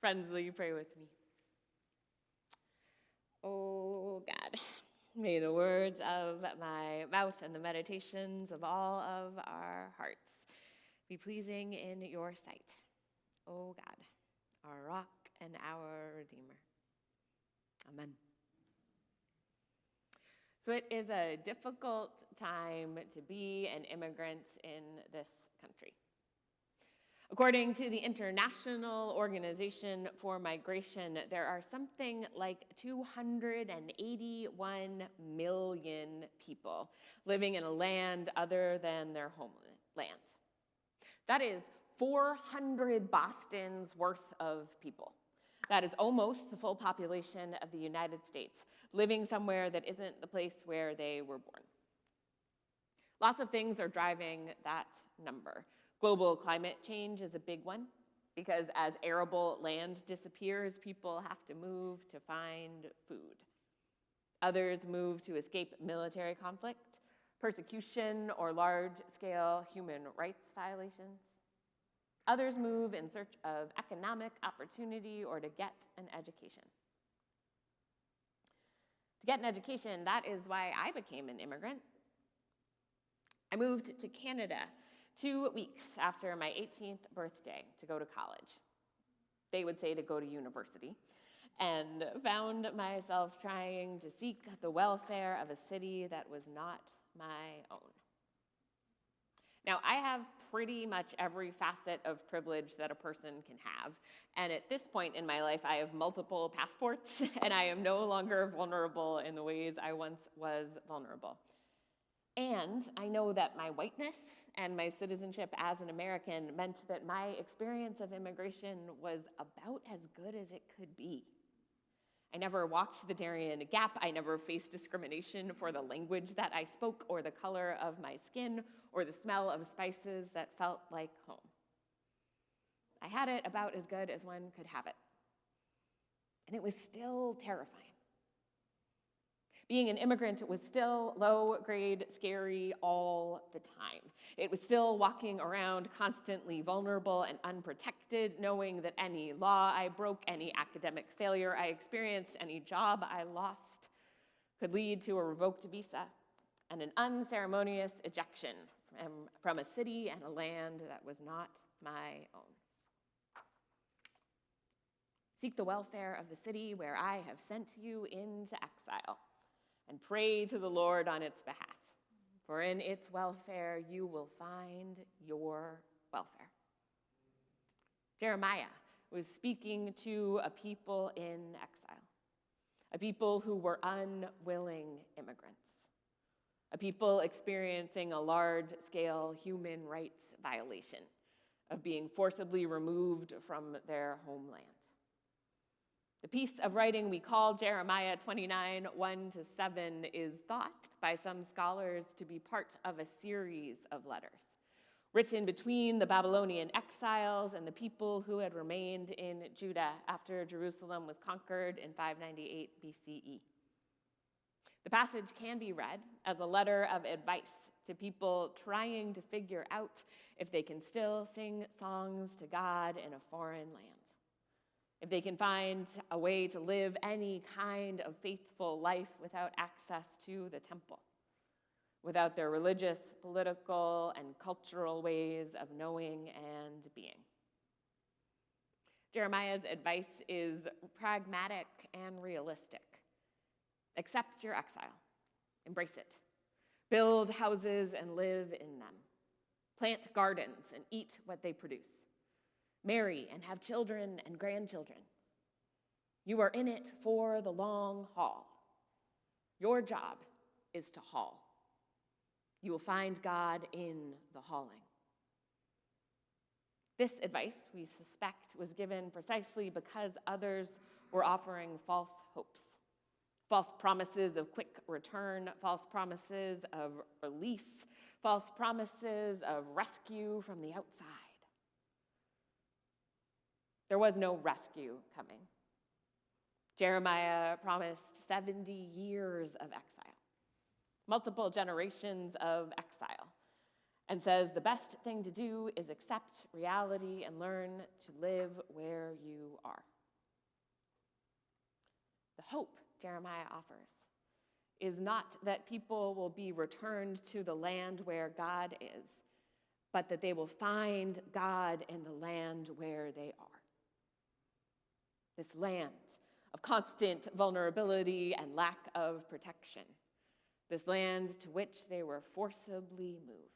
Friends, will you pray with me? Oh God, may the words of my mouth and the meditations of all of our hearts be pleasing in your sight. Oh God, our rock and our Redeemer. Amen. So it is a difficult time to be an immigrant in this country. According to the International Organization for Migration, there are something like 281 million people living in a land other than their homeland. That is 400 Bostons worth of people. That is almost the full population of the United States, living somewhere that isn't the place where they were born. Lots of things are driving that number. Global climate change is a big one, because as arable land disappears, people have to move to find food. Others move to escape military conflict, persecution, or large-scale human rights violations. Others move in search of economic opportunity or to get an education. To get an education, that is why I became an immigrant. I moved to Canada 2 weeks after my 18th birthday to go to college. They would say to go to university, and found myself trying to seek the welfare of a city that was not my own. Now, I have pretty much every facet of privilege that a person can have, and at this point in my life, I have multiple passports, and I am no longer vulnerable in the ways I once was vulnerable. And I know that my whiteness and my citizenship as an American meant that my experience of immigration was about as good as it could be. I never walked the Darien Gap. I never faced discrimination for the language that I spoke or the color of my skin or the smell of spices that felt like home. I had it about as good as one could have it. And it was still terrifying. Being an immigrant was still low-grade, scary all the time. It was still walking around constantly vulnerable and unprotected, knowing that any law I broke, any academic failure I experienced, any job I lost could lead to a revoked visa and an unceremonious ejection from a city and a land that was not my own. Seek the welfare of the city where I have sent you into exile, and pray to the Lord on its behalf, for in its welfare you will find your welfare. Jeremiah was speaking to a people in exile, a people who were unwilling immigrants, a people experiencing a large-scale human rights violation of being forcibly removed from their homeland. The piece of writing we call Jeremiah 29, 1-7 is thought by some scholars to be part of a series of letters written between the Babylonian exiles and the people who had remained in Judah after Jerusalem was conquered in 598 BCE. The passage can be read as a letter of advice to people trying to figure out if they can still sing songs to God in a foreign land, if they can find a way to live any kind of faithful life without access to the temple, without their religious, political, and cultural ways of knowing and being. Jeremiah's advice is pragmatic and realistic. Accept your exile. Embrace it. Build houses and live in them. Plant gardens and eat what they produce. Marry and have children and grandchildren. You are in it for the long haul. Your job is to haul. You will find God in the hauling. This advice, we suspect, was given precisely because others were offering false hopes, false promises of quick return, false promises of release, false promises of rescue from the outside. There was no rescue coming. Jeremiah promised 70 years of exile, multiple generations of exile, and says the best thing to do is accept reality and learn to live where you are. The hope Jeremiah offers is not that people will be returned to the land where God is, but that they will find God in the land where they are. This land of constant vulnerability and lack of protection. This land to which they were forcibly moved.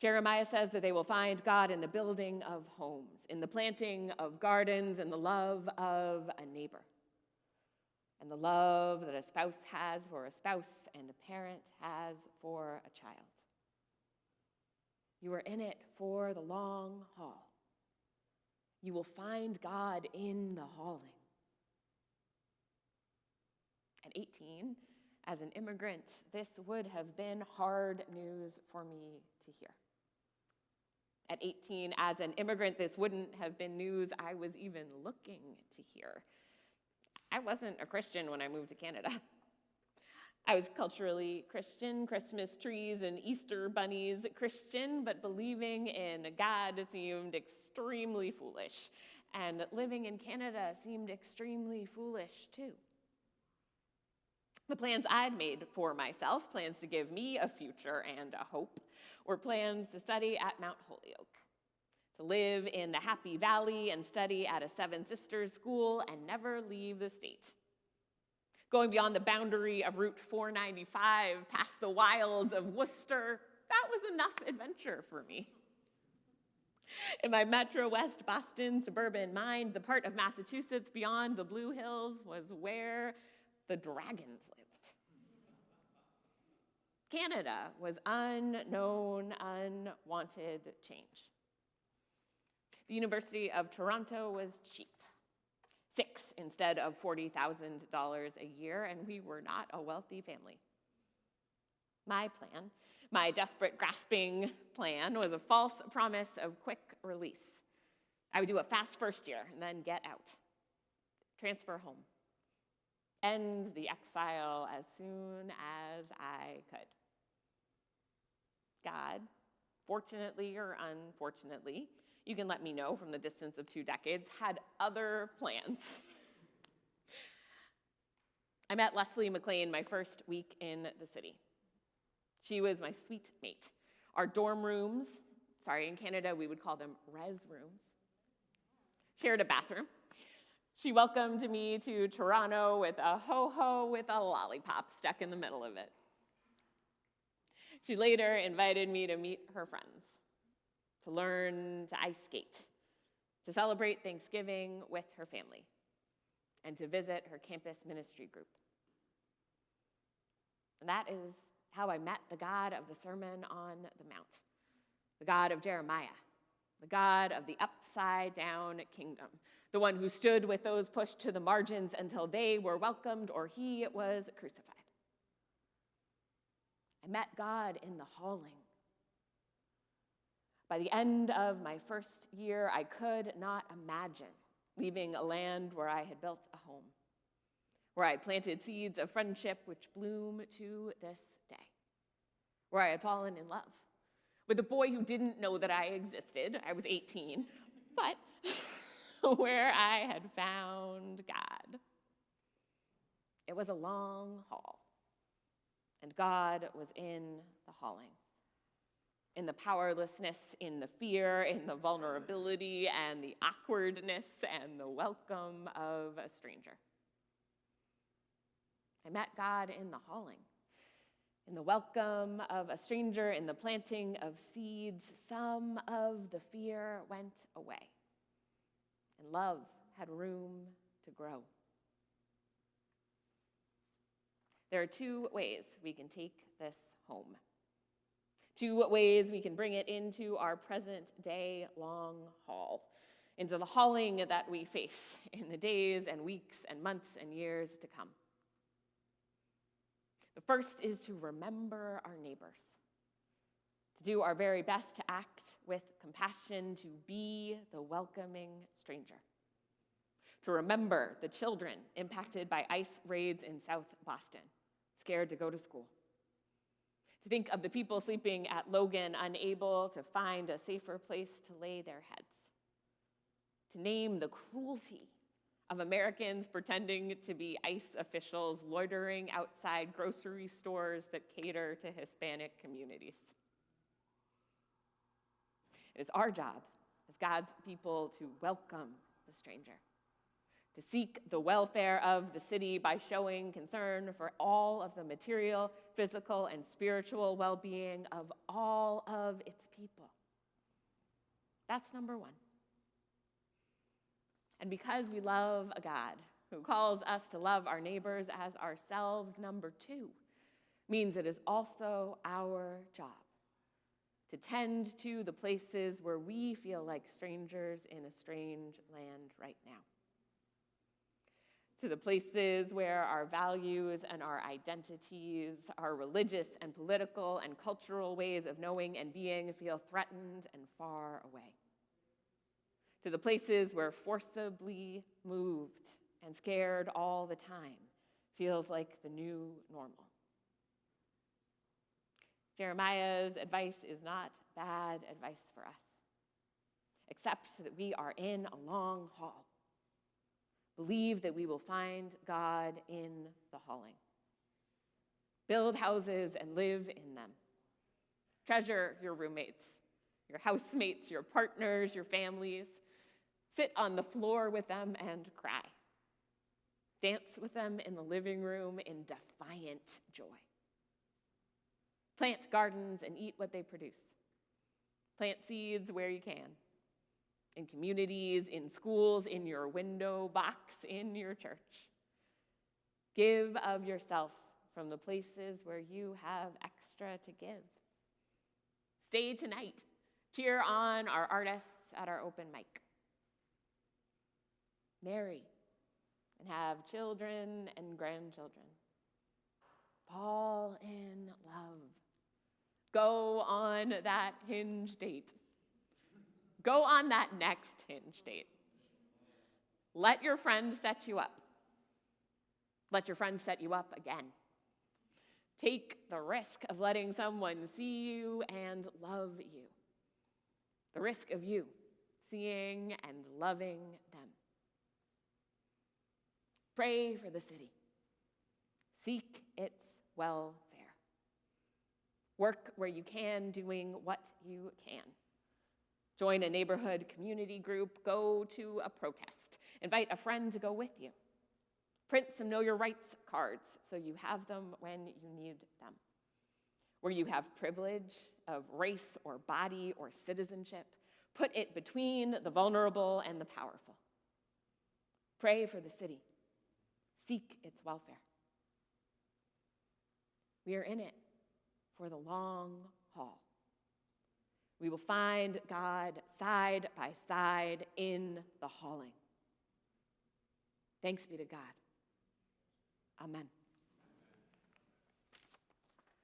Jeremiah says that they will find God in the building of homes, in the planting of gardens, and the love of a neighbor, and the love that a spouse has for a spouse and a parent has for a child. You are in it for the long haul. You will find God in the hauling. At 18, as an immigrant, this would have been hard news for me to hear. At 18, as an immigrant, this wouldn't have been news I was even looking to hear. I wasn't a Christian when I moved to Canada. I was culturally Christian, Christmas trees and Easter bunnies Christian, but believing in God seemed extremely foolish, and living in Canada seemed extremely foolish too. The plans I'd made for myself, plans to give me a future and a hope, were plans to study at Mount Holyoke, to live in the Happy Valley and study at a Seven Sisters school and never leave the state. Going beyond the boundary of Route 495, past the wilds of Worcester, that was enough adventure for me. In my Metro West Boston suburban mind, the part of Massachusetts beyond the Blue Hills was where the dragons lived. Canada was unknown, unwanted change. The University of Toronto was cheap. $6,000 instead of $40,000 a year, and we were not a wealthy family. My plan, my desperate grasping plan, was a false promise of quick release. I would do a fast first year and then get out. Transfer home. End the exile as soon as I could. God, fortunately or unfortunately, you can let me know from the distance of 2 decades, had other plans. I met Leslie McLean my first week in the city. She was my suite mate. Our dorm rooms, in Canada we would call them res rooms, shared a bathroom. She welcomed me to Toronto with a ho-ho with a lollipop stuck in the middle of it. She later invited me to meet her friends, to learn to ice skate, to celebrate Thanksgiving with her family, and to visit her campus ministry group. And that is how I met the God of the Sermon on the Mount, the God of Jeremiah, the God of the upside-down kingdom, the one who stood with those pushed to the margins until they were welcomed or he was crucified. I met God in the hauling. By the end of my first year, I could not imagine leaving a land where I had built a home, where I had planted seeds of friendship which bloom to this day, where I had fallen in love with a boy who didn't know that I existed. I was 18, but where I had found God. It was a long haul, and God was in the hauling. In the powerlessness, in the fear, in the vulnerability, and the awkwardness, and the welcome of a stranger. I met God in the hauling, in the welcome of a stranger, in the planting of seeds. Some of the fear went away, and love had room to grow. There are 2 ways we can take this home. 2 ways we can bring it into our present day long haul, into the hauling that we face in the days and weeks and months and years to come. The first is to remember our neighbors, to do our very best to act with compassion, to be the welcoming stranger, to remember the children impacted by ICE raids in South Boston, scared to go to school. To think of the people sleeping at Logan, unable to find a safer place to lay their heads. To name the cruelty of Americans pretending to be ICE officials loitering outside grocery stores that cater to Hispanic communities. It is our job as God's people to welcome the stranger, to seek the welfare of the city by showing concern for all of the material, physical, and spiritual well-being of all of its people. That's number one. And because we love a God who calls us to love our neighbors as ourselves, number two means it is also our job to tend to the places where we feel like strangers in a strange land right now. To the places where our values and our identities, our religious and political and cultural ways of knowing and being feel threatened and far away. To the places where forcibly moved and scared all the time feels like the new normal. Jeremiah's advice is not bad advice for us, except that we are in a long haul. Believe that we will find God in the hauling. Build houses and live in them. Treasure your roommates, your housemates, your partners, your families. Sit on the floor with them and cry. Dance with them in the living room in defiant joy. Plant gardens and eat what they produce. Plant seeds where you can. In communities, in schools, in your window box, in your church. Give of yourself from the places where you have extra to give. Stay tonight. Cheer on our artists at our open mic. Marry and have children and grandchildren. Fall in love. Go on that hinge date. Go on that next hinge date. Let your friend set you up. Let your friend set you up again. Take the risk of letting someone see you and love you. The risk of you seeing and loving them. Pray for the city. Seek its welfare. Work where you can, doing what you can. Join a neighborhood community group. Go to a protest. Invite a friend to go with you. Print some Know Your Rights cards so you have them when you need them. Where you have privilege of race or body or citizenship, put it between the vulnerable and the powerful. Pray for the city. Seek its welfare. We are in it for the long haul. We will find God side by side in the hauling. Thanks be to God. Amen.